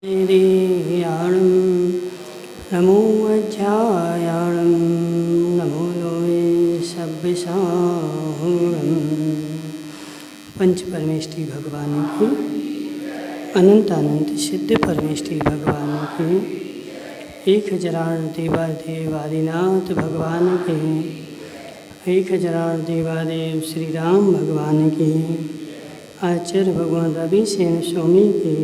ीयाणं नमो अध्यायाणं नमो लोये सभ्यसाहूणं। पंच परमेष्ठी भगवान की, अनंत अनंत सिद्ध परमेष्ठी भगवान की, एक हज़ार देवादिनाथ भगवान के, एक हज़ार देवादेव श्री राम भगवान की, आचार्य भगवान रवि सेन स्वामी के,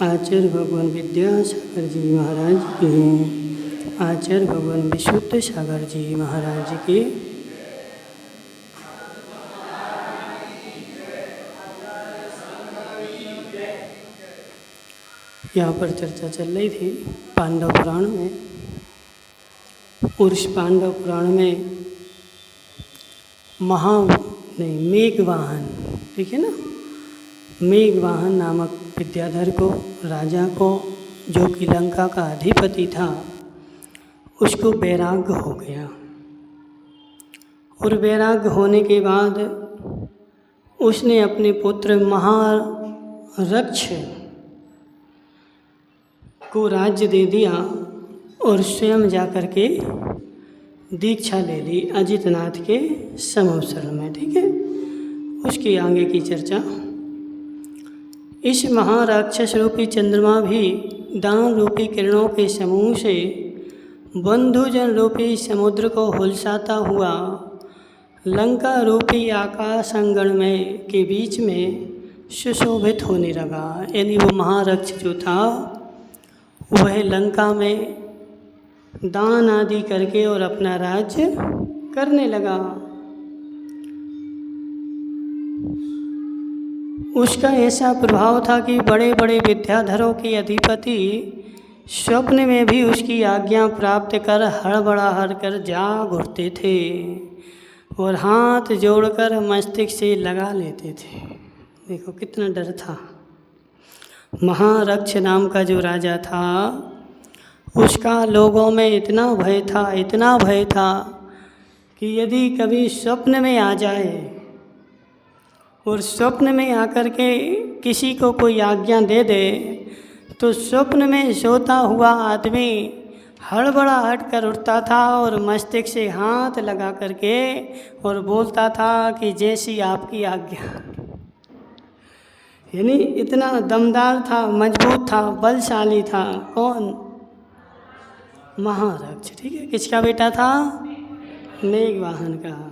आचार्य भगवान विद्यासागर जी महाराज के, आचार्य भगवान विशुद्ध सागर जी महाराज के, यहाँ पर चर्चा चल रही थी पांडव पुराण में। और इस पांडव पुराण में मेघवाहन, ठीक है ना, मेघवाहन नामक विद्याधर को, राजा को, जो कि लंका का अधिपति था, उसको वैराग्य हो गया। और वैराग्य होने के बाद उसने अपने पुत्र महारक्ष को राज्य दे दिया और स्वयं जाकर के दीक्षा ले ली अजितनाथ के समवसरण में, ठीक है। उसकी आगे की चर्चा। इस महाराक्षस रूपी चंद्रमा भी दान रूपी किरणों के समूह से बंधुजन रूपी समुद्र को हुलसाता हुआ लंका रूपी आकाशांगण में के बीच में सुशोभित होने लगा। यानी वो महारक्ष जो था वह लंका में दान आदि करके और अपना राज्य करने लगा। उसका ऐसा प्रभाव था कि बड़े बड़े विद्याधरों के अधिपति स्वप्न में भी उसकी आज्ञा प्राप्त कर हड़बड़ा कर जाग उठते थे और हाथ जोड़कर मस्तिष्क से लगा लेते थे। देखो कितना डर था। महारक्ष नाम का जो राजा था उसका लोगों में इतना भय था कि यदि कभी स्वप्न में आ जाए और स्वप्न में आकर के किसी को कोई आज्ञा दे दे तो स्वप्न में सोता हुआ आदमी हड़बड़ाहट कर उठता था और मस्तिष्क से हाथ लगा करके और बोलता था कि जैसी आपकी आज्ञा। यानी इतना दमदार था, मजबूत था, बलशाली था। कौन? महारक्ष, ठीक है। किसका बेटा था? मेघवाहन का।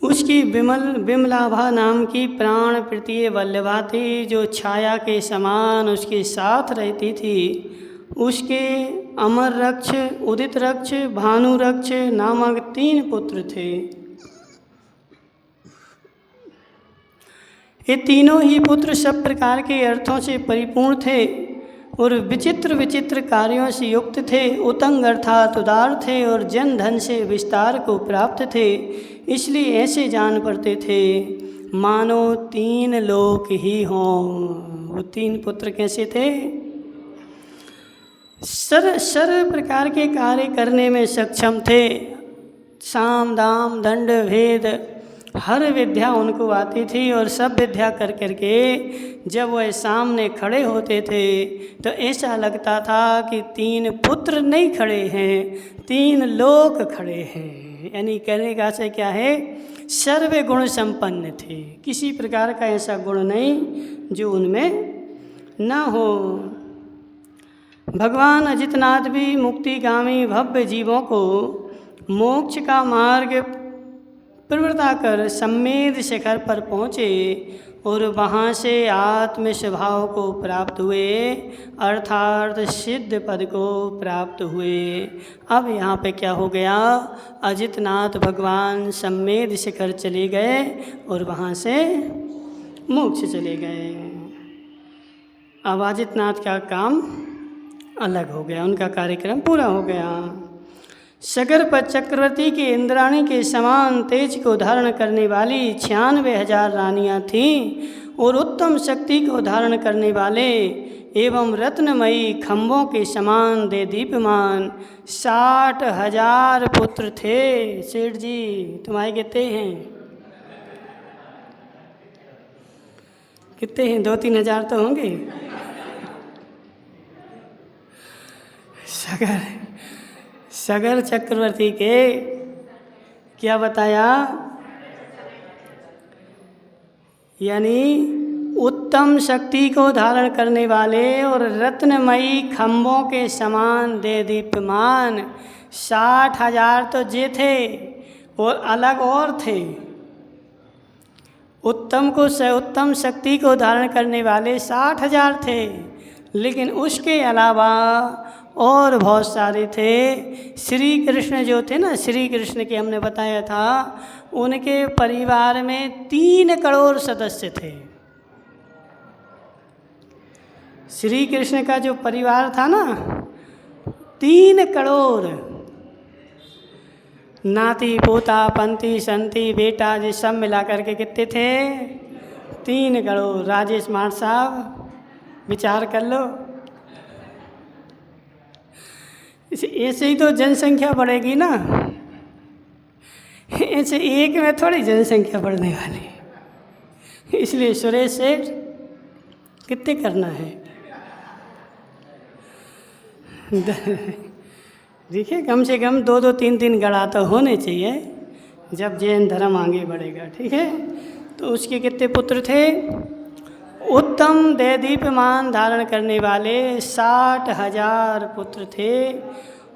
उसकी विमलाभा नाम की प्राण प्रीतिय वल्लभा थी, जो छाया के समान उसके साथ रहती थी। उसके अमर रक्ष, उदित रक्ष, भानु रक्ष नामक 3 पुत्र थे। ये तीनों ही पुत्र सब प्रकार के अर्थों से परिपूर्ण थे और विचित्र विचित्र कार्यों से युक्त थे। उतंग अर्थात उदार थे और जन धन से विस्तार को प्राप्त थे। इसलिए ऐसे जान पड़ते थे मानो 3 लोक ही हों। वो 3 पुत्र कैसे थे? सर्व प्रकार के कार्य करने में सक्षम थे। साम दाम दंड भेद हर विद्या उनको आती थी और सब विद्या कर करके जब वह सामने खड़े होते थे तो ऐसा लगता था कि 3 पुत्र नहीं खड़े हैं, 3 लोक खड़े हैं। यानी कहने का से क्या है, सर्व गुण संपन्न थे। किसी प्रकार का ऐसा गुण नहीं जो उनमें ना हो। भगवान अजितनाथ भी मुक्तिगामी भव्य जीवों को मोक्ष का मार्ग प्रवृत्ता कर सम्मेद शिखर पर पहुँचे और वहाँ से आत्म स्वभाव को प्राप्त हुए, अर्थात सिद्ध पद को प्राप्त हुए। अब यहाँ पे क्या हो गया, अजितनाथ भगवान सम्मेद शिखर चले गए और वहाँ से मोक्ष चले गए। अब अजितनाथ का काम अलग हो गया, उनका कार्यक्रम पूरा हो गया। सगर पर चक्रवर्ती के इंद्राणी के समान तेज को धारण करने वाली 96,000 रानियाँ थीं और उत्तम शक्ति को धारण करने वाले एवं रत्नमयी खम्भों के समान दे दीप्यमान 60,000 पुत्र थे। सेठ जी तुम्हारे कितने हैं? कितने हैं? 2-3 हज़ार तो होंगे। सगर चक्रवर्ती के क्या बताया, यानी उत्तम शक्ति को धारण करने वाले और रत्नमयी खम्भों के समान दे दीप्यमान 60,000 तो जे थे और अलग और थे। उत्तम शक्ति को धारण करने वाले 60,000 थे, लेकिन उसके अलावा और बहुत सारे थे। श्री कृष्ण जो थे ना, श्री कृष्ण के हमने बताया था, उनके परिवार में 3 करोड़ सदस्य थे। श्री कृष्ण का जो परिवार था ना, 3 करोड़, नाती पोता पंती संती बेटा ये सब मिला करके कितने थे, 3 करोड़। राजेश मार साहब विचार कर लो, ऐसे ही तो जनसंख्या बढ़ेगी ना, ऐसे एक में थोड़ी जनसंख्या बढ़ने वाली। इसलिए सुरेश सेठ कितने करना है, देखिए कम से कम 2-2, 3-3 गड़ा तो होने चाहिए जब जैन धर्म आगे बढ़ेगा। ठीक है, तो उसके कितने पुत्र थे, उत्तम देदीप्यमान धारण करने वाले 60,000 पुत्र थे।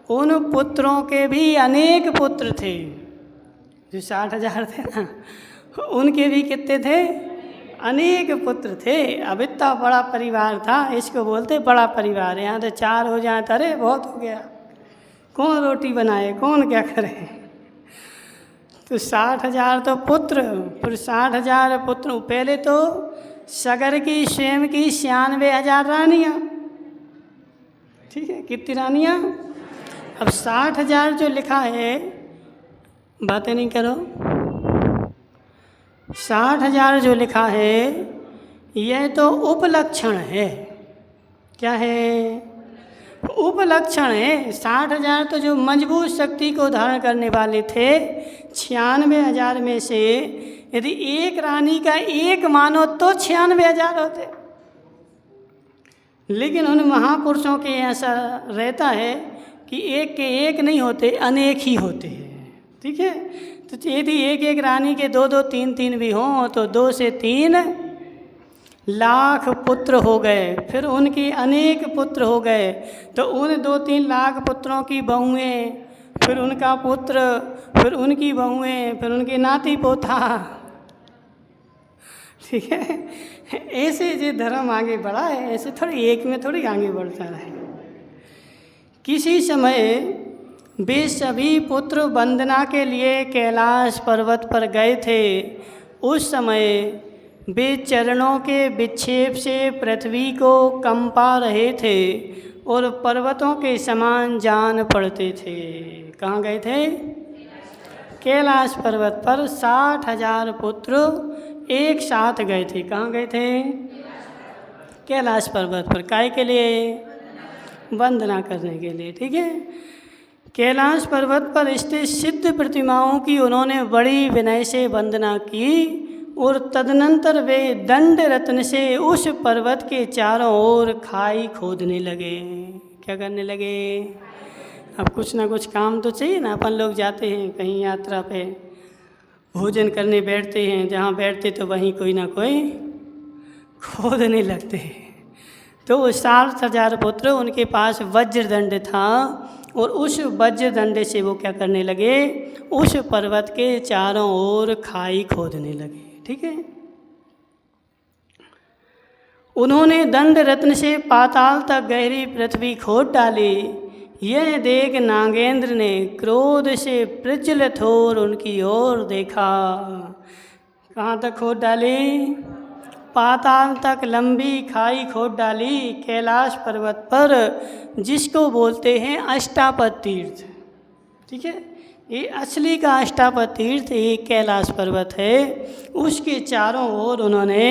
उन पुत्रों के भी अनेक पुत्र थे, जो 60,000 थे ना, उनके भी कितने थे, अनेक पुत्र थे। अब इतना बड़ा परिवार था, इसको बोलते बड़ा परिवार। यहाँ तो 4 हो जाए तो अरे बहुत हो गया, कौन रोटी बनाए, कौन क्या करे। तो 60,000 तो पुत्र, फिर 60,000 पुत्र। पहले तो सगर की स्वयं की 96,000 रानियाँ, ठीक है, कितनी रानियाँ। अब 60,000 जो लिखा है, बातें नहीं करो, 60,000 जो लिखा है यह तो उपलक्षण है। क्या है, उपलक्षण है। 60,000 तो जो मजबूत शक्ति को धारण करने वाले थे, 96,000 में से यदि एक रानी का एक मानो तो 96,000 होते। लेकिन उन महापुरुषों के ऐसा रहता है कि एक के एक नहीं होते, अनेक ही होते हैं। ठीक है, तो यदि एक एक रानी के 2-2, 3-3 भी हों तो 2 से 3 लाख पुत्र हो गए। फिर उनके अनेक पुत्र हो गए, तो उन 2-3 लाख पुत्रों की बहुएं, फिर उनका पुत्र, फिर उनकी बहुएं, फिर उनके नाती पोता। ठीक है, ऐसे जो धर्म आगे बढ़ा है, ऐसे थोड़ी एक में थोड़ी आगे बढ़ता है। किसी समय वे सभी पुत्र वंदना के लिए कैलाश पर्वत पर गए थे। उस समय वे चरणों के विक्षेप से पृथ्वी को कंपा रहे थे और पर्वतों के समान जान पड़ते थे। कहाँ गए थे, कैलाश पर्वत पर 60,000 पुत्र एक साथ गए थे। कहाँ गए थे, कैलाश पर्वत पर। काय के लिए, वंदना करने के लिए। ठीक है, कैलाश पर्वत पर स्थित सिद्ध प्रतिमाओं की उन्होंने बड़ी विनय से वंदना की और तदनंतर वे दंड रत्न से उस पर्वत के चारों ओर खाई खोदने लगे। क्या करने लगे, अब कुछ ना कुछ काम तो चाहिए ना। अपन लोग जाते हैं कहीं यात्रा पे, भोजन करने बैठते हैं, जहाँ बैठते तो वहीं कोई ना कोई खोदने लगते हैं। तो 60,000 पुत्र, उनके पास वज्रदंड था और उस वज्रदंड से वो क्या करने लगे, उस पर्वत के चारों ओर खाई खोदने लगे। ठीक है, उन्होंने दंड रत्न से पाताल तक गहरी पृथ्वी खोद डाली। यह देख नागेंद्र ने क्रोध से प्रज्वलित हो उनकी ओर देखा। कहाँ तक खोद डाली, पाताल तक लंबी खाई खोद डाली कैलाश पर्वत पर, जिसको बोलते हैं अष्टापद तीर्थ। ठीक है, ये असली का अष्टापद तीर्थ ये कैलाश पर्वत है। उसके चारों ओर उन्होंने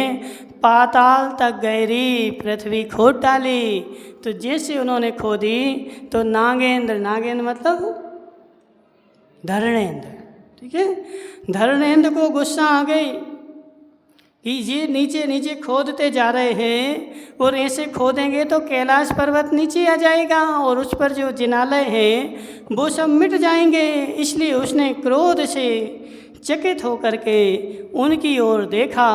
पाताल तक गहरी पृथ्वी खोद डाली। तो जैसे उन्होंने खोदी तो नागेंद्र, नागेंद्र मतलब धरणेंद्र, ठीक है, धरणेंद्र को गुस्सा आ गई कि ये नीचे नीचे खोदते जा रहे हैं और ऐसे खोदेंगे तो कैलाश पर्वत नीचे आ जाएगा और उस पर जो जिनालय हैं वो सब मिट जाएंगे। इसलिए उसने क्रोध से चकित होकर के उनकी ओर देखा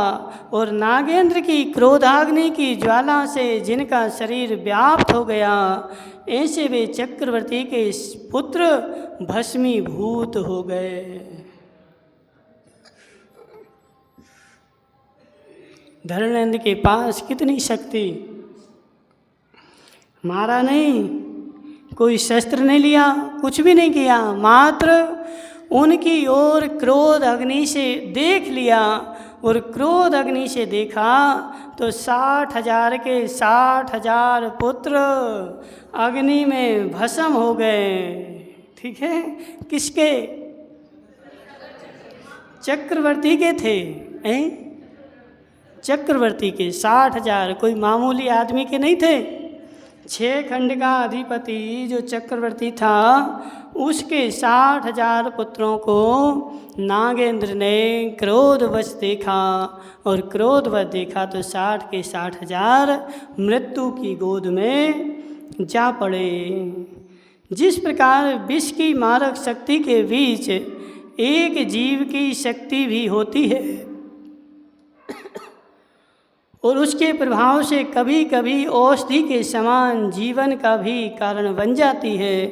और नागेंद्र की क्रोधाग्नि की ज्वाला से जिनका शरीर व्याप्त हो गया, ऐसे वे चक्रवर्ती के पुत्र भस्मीभूत हो गए। धर्मेंद्र के पास कितनी शक्ति, मारा नहीं, कोई शस्त्र नहीं लिया, कुछ भी नहीं किया, मात्र उनकी ओर क्रोध अग्नि से देख लिया और क्रोध अग्नि से देखा तो 60,000 के 60,000 पुत्र अग्नि में भस्म हो गए। ठीक है, किसके? चक्रवर्ती के थे। चक्रवर्ती के 60,000, कोई मामूली आदमी के नहीं थे। 6 खंड का अधिपति जो चक्रवर्ती था उसके 60,000 पुत्रों को नागेंद्र ने क्रोधवश देखा और क्रोधवश देखा तो 60 के 60,000 मृत्यु की गोद में जा पड़े। जिस प्रकार विष की मारक शक्ति के बीच एक जीव की शक्ति भी होती है और उसके प्रभाव से कभी कभी औषधि के समान जीवन का भी कारण बन जाती है,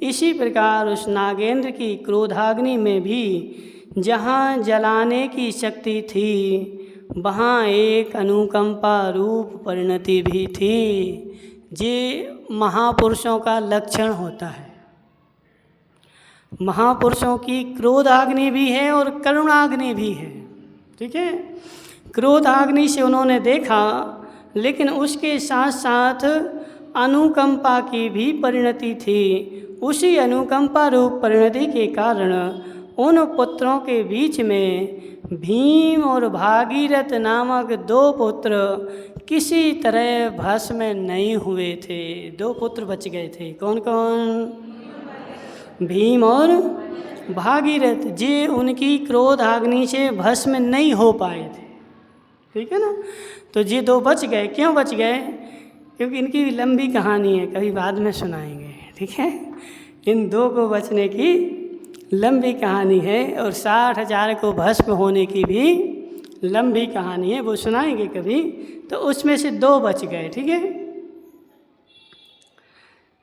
इसी प्रकार उस नागेंद्र की क्रोधाग्नि में भी जहाँ जलाने की शक्ति थी वहाँ एक अनुकंपा रूप परिणति भी थी। ये महापुरुषों का लक्षण होता है। महापुरुषों की क्रोधाग्नि भी है और करुणाग्नि भी है। ठीक है, क्रोधाग्नि से उन्होंने देखा, लेकिन उसके साथ साथ अनुकंपा की भी परिणति थी। उसी अनुकंपा रूप परिणति के कारण उन पुत्रों के बीच में भीम और भागीरथ नामक 2 पुत्र किसी तरह भस्म नहीं हुए थे। 2 पुत्र बच गए थे। कौन कौन? भीम और भागीरथ। जे उनकी क्रोधाग्नि से भस्म नहीं हो पाए थे। ठीक है ना, तो ये 2 बच गए। क्यों बच गए? क्योंकि इनकी लंबी कहानी है, कभी बाद में सुनाएंगे। ठीक है, इन 2 को बचने की लंबी कहानी है और 60,000 को भस्म होने की भी लंबी कहानी है, वो सुनाएंगे कभी। तो उसमें से 2 बच गए। ठीक है,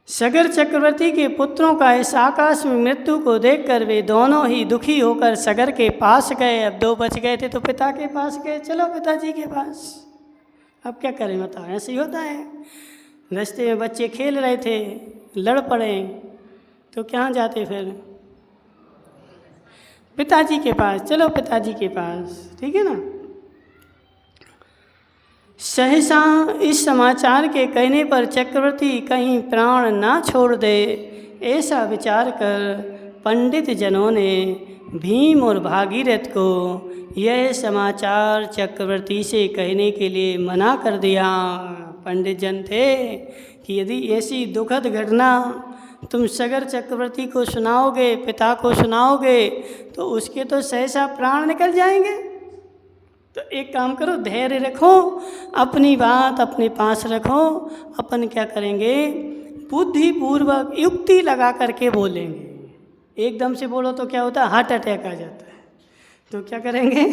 सगर चक्रवर्ती के पुत्रों का इस आकाश में मृत्यु को देखकर वे दोनों ही दुखी होकर सगर के पास गए। अब 2 बच गए थे तो पिता के पास गए। चलो पिताजी के पास, अब क्या करें बताओ, ऐसे ही होता है। रास्ते में बच्चे खेल रहे थे, लड़ पड़े, तो कहाँ जाते फिर? पिताजी के पास। चलो पिताजी के पास। ठीक है ना। सहसा इस समाचार के कहने पर चक्रवर्ती कहीं प्राण ना छोड़ दे, ऐसा विचार कर पंडित जनों ने भीम और भागीरथ को यह समाचार चक्रवर्ती से कहने के लिए मना कर दिया। पंडित जन थे कि यदि ऐसी दुखद घटना तुम सगर चक्रवर्ती को सुनाओगे, पिता को सुनाओगे, तो उसके तो सहसा प्राण निकल जाएंगे। तो एक काम करो, धैर्य रखो, अपनी बात अपने पास रखो। अपन क्या करेंगे, बुद्धिपूर्वक युक्ति लगा करके बोलेंगे। एकदम से बोलो तो क्या होता है, हार्ट अटैक आ जाता है। तो क्या करेंगे,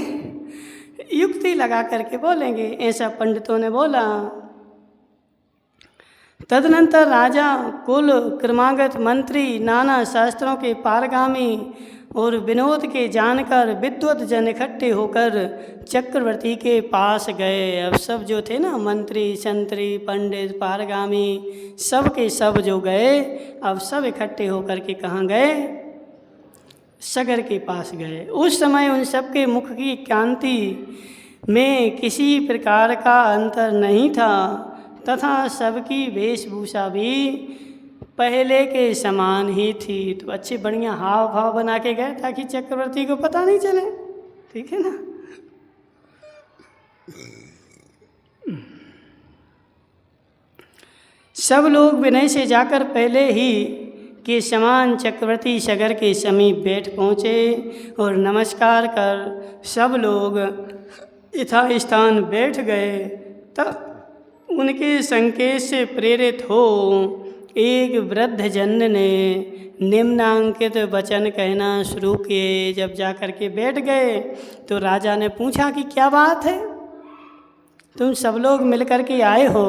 युक्ति लगा करके बोलेंगे। ऐसा पंडितों ने बोला। तदनंतर राजा, कुल क्रमागत मंत्री, नाना शास्त्रों के पारगामी और विनोद के जानकर विद्वत जन इकट्ठे होकर चक्रवर्ती के पास गए। अब सब जो थे ना, मंत्री, संतरी, पंडित, पारगामी, सब के सब जो गए, अब सब इकट्ठे होकर के कहाँ गए? सगर के पास गए। उस समय उन सबके मुख की कांति में किसी प्रकार का अंतर नहीं था तथा सबकी वेशभूषा भी पहले के समान ही थी। तो अच्छे बढ़िया हाव भाव बना के गए ताकि चक्रवर्ती को पता नहीं चले। ठीक है ना। सब लोग विनय से जाकर पहले ही के समान चक्रवर्ती सगर के समीप बैठ पहुँचे और नमस्कार कर सब लोग यथास्थान बैठ गए। तब उनके संकेत से प्रेरित हो एक वृद्ध जन ने निम्नांकित वचन कहना शुरू किए। जब जा कर के बैठ गए तो राजा ने पूछा कि क्या बात है, तुम सब लोग मिल कर के आए हो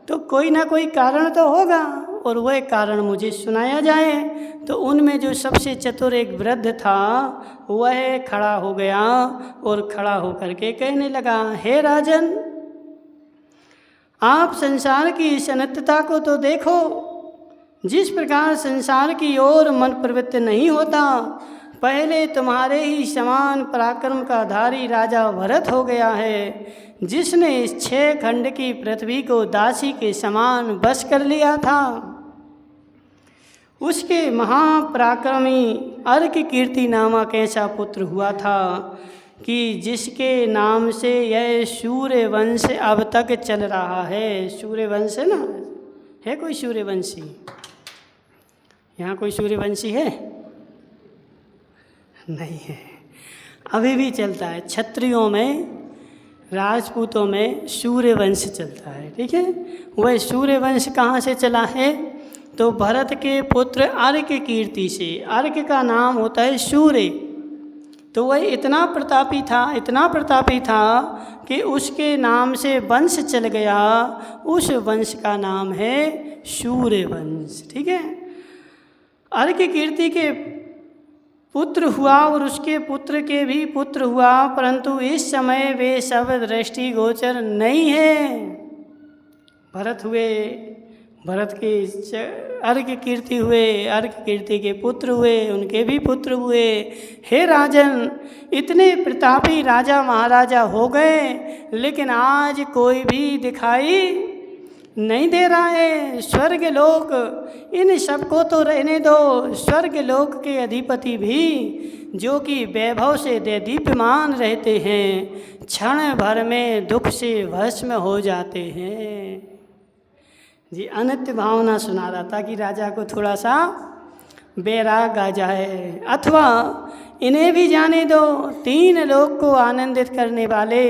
तो कोई ना कोई कारण तो होगा, और वह कारण मुझे सुनाया जाए। तो उनमें जो सबसे चतुर एक वृद्ध था वह खड़ा हो गया और खड़ा होकर के कहने लगा, हे राजन, आप संसार की इस अनित्यता को तो देखो। जिस प्रकार संसार की ओर मन प्रवृत्त नहीं होता, पहले तुम्हारे ही समान पराक्रम का धारी राजा भरत हो गया है, जिसने इस 6 खंड की पृथ्वी को दासी के समान बस कर लिया था। उसके महापराक्रमी अर्क कीर्ति नामक ऐसा पुत्र हुआ था कि जिसके नाम से यह सूर्य वंश अब तक चल रहा है। सूर्य वंश है ना, है कोई सूर्यवंशी? यहाँ कोई सूर्यवंशी है? नहीं है, अभी भी चलता है। क्षत्रियों में, राजपूतों में सूर्यवंश चलता है, ठीक है। वह सूर्यवंश कहाँ से चला है? तो भरत के पुत्र अर्क कीर्ति से। अर्क का नाम होता है सूर्य। तो वह इतना प्रतापी था कि उसके नाम से वंश चल गया। उस वंश का नाम है सूर्यवंश, ठीक है। अर्क कीर्ति के पुत्र हुआ और उसके पुत्र के भी पुत्र हुआ, परंतु इस समय वे सब दृष्टिगोचर नहीं है। भरत हुए, भरत के अर्क कीर्ति हुए, अर्क कीर्ति के पुत्र हुए, उनके भी पुत्र हुए। हे राजन, इतने प्रतापी राजा महाराजा हो गए, लेकिन आज कोई भी दिखाई नहीं दे रहा है। स्वर्ग लोक, इन सबको तो रहने दो, स्वर्ग लोक के अधिपति भी जो कि वैभव से दीप्यमान रहते हैं, क्षण भर में दुख से भस्म हो जाते हैं। जी, अनित्य भावना सुना रहा था कि राजा को थोड़ा सा बैराग आ जाए, अथवा इन्हें भी जाने दो। 3 लोक को आनंदित करने वाले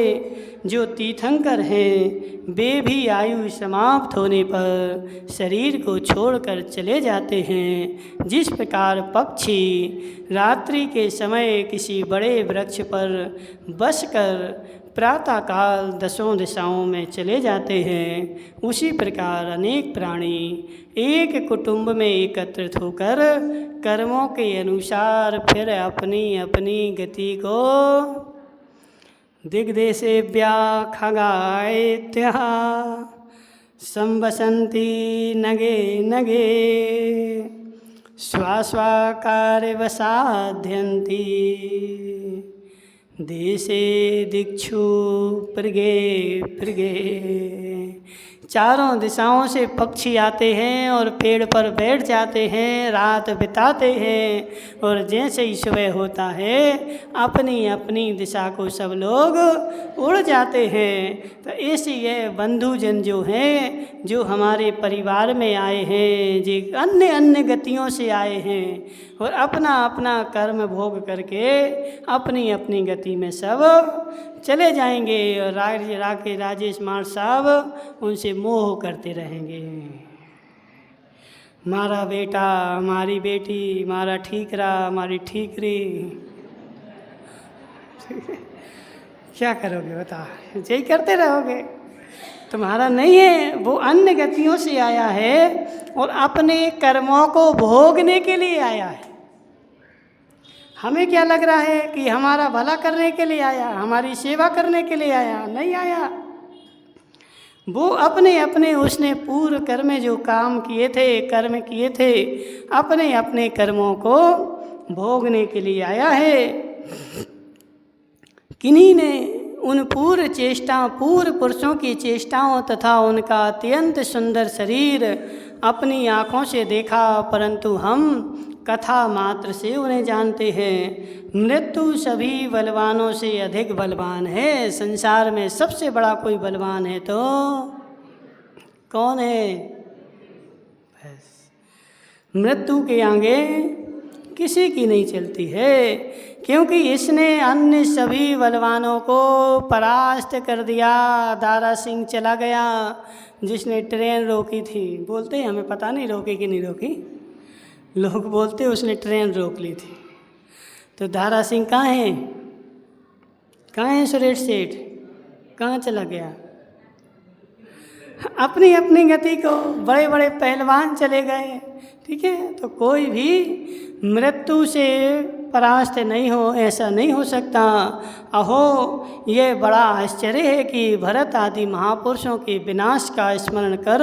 जो तीर्थंकर हैं, वे भी आयु समाप्त होने पर शरीर को छोड़कर चले जाते हैं। जिस प्रकार पक्षी रात्रि के समय किसी बड़े वृक्ष पर बसकर प्रातःकाल 10 दिशाओं में चले जाते हैं, उसी प्रकार अनेक प्राणी एक कुटुंब में एकत्रित होकर कर्मों के अनुसार फिर अपनी अपनी गति को दिग्देशेभ्यः खगायेत्यः संवसन्ति नगे नगे स्वास्वाकार्यवसाध्यन्ति देशे दिक्षु पृगे पृगे। चारों दिशाओं से पक्षी आते हैं और पेड़ पर बैठ जाते हैं, रात बिताते हैं, और जैसे ही सुबह होता है अपनी अपनी दिशा को सब लोग उड़ जाते हैं। तो ऐसे ये बंधुजन जो हैं, जो हमारे परिवार में आए हैं, जो अन्य अन्य गतियों से आए हैं, और अपना अपना कर्म भोग करके अपनी अपनी गति में सब चले जाएंगे, और राजेश मार साहब उनसे मोह करते रहेंगे। मारा बेटा, हमारी बेटी, मारा ठीकरा, हमारी ठीकरी। क्या करोगे बता, यही करते रहोगे। तुम्हारा नहीं है, वो अन्य गतियों से आया है और अपने कर्मों को भोगने के लिए आया है। हमें क्या लग रहा है कि हमारा भला करने के लिए आया, हमारी सेवा करने के लिए आया? नहीं आया। वो अपने अपने उसने पूर्व कर्म में जो काम किए थे, कर्म किए थे, अपने अपने कर्मों को भोगने के लिए आया है। किन्हीं ने उन पूर्व पुरुषों की चेष्टाओं तथा उनका अत्यंत सुंदर शरीर अपनी आँखों से देखा, परंतु हम कथा मात्र से उन्हें जानते हैं। मृत्यु सभी बलवानों से अधिक बलवान है। संसार में सबसे बड़ा कोई बलवान है तो कौन है? बस मृत्यु के आगे किसी की नहीं चलती है, क्योंकि इसने अन्य सभी बलवानों को परास्त कर दिया। दारा सिंह चला गया जिसने ट्रेन रोकी थी। बोलते हैं हमें पता नहीं रोकी कि नहीं रोकी, लोग बोलते उसने ट्रेन रोक ली थी। तो दारा सिंह कहाँ है, कहाँ है सुरेश सेठ, कहाँ चला गया? अपनी अपनी गति को, बड़े बड़े पहलवान चले गए। ठीक है, तो कोई भी मृत्यु से परास्त नहीं हो, ऐसा नहीं हो सकता। अहो, ये बड़ा आश्चर्य है कि भरत आदि महापुरुषों के विनाश का स्मरण कर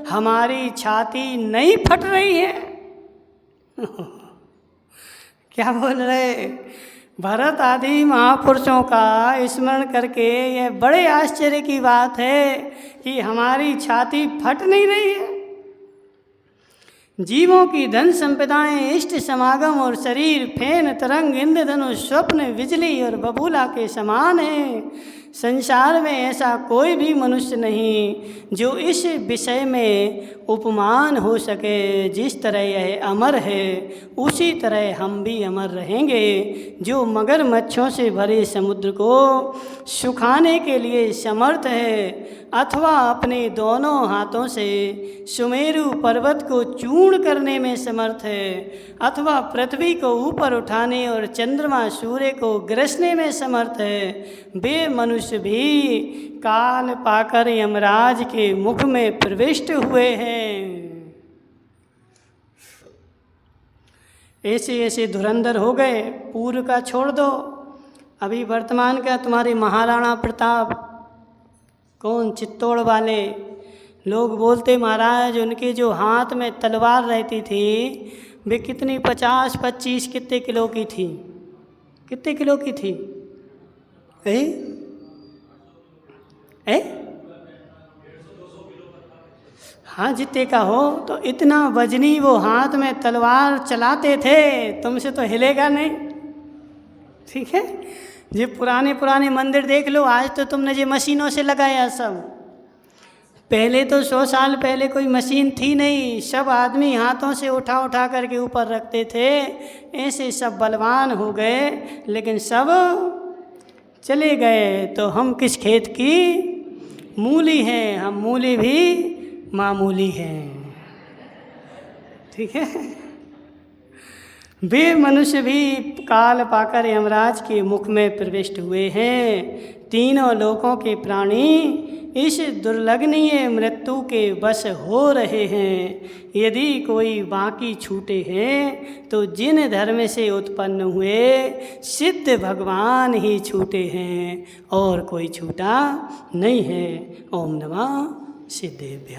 हमारी छाती नहीं फट रही है। क्या बोल रहे? भरत आदि महापुरुषों का स्मरण करके यह बड़े आश्चर्य की बात है कि हमारी छाती फट नहीं रही है। जीवों की धन संपदाएं, इष्ट समागम और शरीर फेन तरंग इंद्रधनुष स्वप्न बिजली और बबूला के समान है। संसार में ऐसा कोई भी मनुष्य नहीं जो इस विषय में उपमान हो सके। जिस तरह यह अमर है उसी तरह हम भी अमर रहेंगे। जो मगरमच्छों से भरे समुद्र को सुखाने के लिए समर्थ है, अथवा अपने दोनों हाथों से सुमेरु पर्वत को चूर्ण करने में समर्थ है, अथवा पृथ्वी को ऊपर उठाने और चंद्रमा सूर्य को ग्रसने में समर्थ है, वे मनुष्य भी काल पाकर यमराज के मुख में प्रविष्ट हुए हैं। ऐसे ऐसे धुरंधर हो गए। पूर्व का छोड़ दो, अभी वर्तमान का तुम्हारे महाराणा प्रताप, कौन, चित्तौड़ वाले लोग बोलते महाराज उनके जो हाथ में तलवार रहती थी वे कितनी 50-25 कितने किलो की थी, कितने किलो की थी? हाँ, जितने का हो, तो इतना वजनी वो हाथ में तलवार चलाते थे, तुमसे तो हिलेगा नहीं। ठीक है, ये पुराने पुराने मंदिर देख लो, आज तो तुमने ये मशीनों से लगाया सब। पहले तो 100 साल पहले कोई मशीन थी नहीं, सब आदमी हाथों से उठा उठा करके ऊपर रखते थे। ऐसे सब बलवान हो गए, लेकिन सब चले गए। तो हम किस खेत की मूली हैं, हम मूली भी मामूली हैं। ठीक है, वे मनुष्य भी काल पाकर यमराज के मुख में प्रविष्ट हुए हैं। तीनों लोकों के प्राणी इस दुर्लग्नीय मृत्यु के वश हो रहे हैं। यदि कोई बाकी छूटे हैं तो जिन धर्म से उत्पन्न हुए सिद्ध भगवान ही छूटे हैं, और कोई छूटा नहीं है। ओम नमः सिद्धेभ्यः।